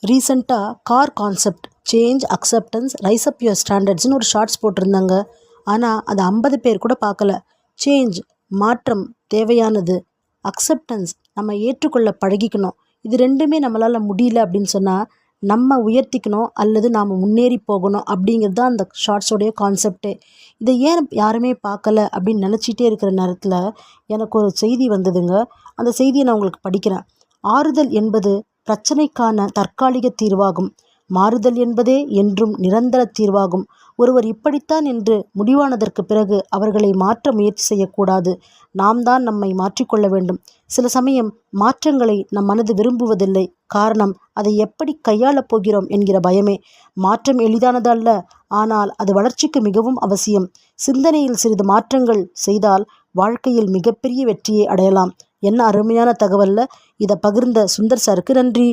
ரீசெண்டாக car concept change acceptance rise up your ஸ்டாண்டர்ட்ஸ்னு ஒரு ஷார்ட்ஸ் போட்டிருந்தாங்க. ஆனால் அதை 50 பேர் கூட பார்க்கல. சேஞ்ச் மாற்றம் தேவையானது, அக்செப்டன்ஸ் நம்ம ஏற்றுக்கொள்ள பழகிக்கணும். இது ரெண்டுமே நம்மளால் முடியல அப்படின்னு சொன்னால் நம்ம உயர்த்திக்கணும் அல்லது நாம் முன்னேறி போகணும் அப்படிங்கிறது தான் அந்த ஷார்ட்ஸோடைய கான்செப்டே. இதை ஏன் யாருமே பார்க்கல அப்படின்னு நினச்சிட்டே இருக்கிற நேரத்தில் எனக்கு ஒரு செய்தி வந்ததுங்க. அந்த செய்தியை நான் உங்களுக்கு படிக்கிறேன். ஆறுதல் என்பது பிரச்சனைக்கான தற்காலிக தீர்வாகும். மாறுதல் என்பதே என்றும் நிரந்தர தீர்வாகும். ஒருவர் இப்படித்தான் என்று முடிவானதற்கு பிறகு அவர்களை மாற்ற முயற்சி செய்யக்கூடாது. நாம் தான் நம்மை மாற்றிக்கொள்ள வேண்டும். சில சமயம் மாற்றங்களை நம் மனது விரும்புவதில்லை. காரணம், அதை எப்படி கையாளப் போகிறோம் என்கிற பயமே. மாற்றம் எளிதானது அல்ல, ஆனால் அது வளர்ச்சிக்கு மிகவும் அவசியம். சிந்தனையில் சிறிது மாற்றங்கள் செய்தால் வாழ்க்கையில் மிகப்பெரிய வெற்றியை அடையலாம். என்ன அருமையான தகவல்ல. இதை பகிர்ந்த சுந்தர் சாருக்கு நன்றி.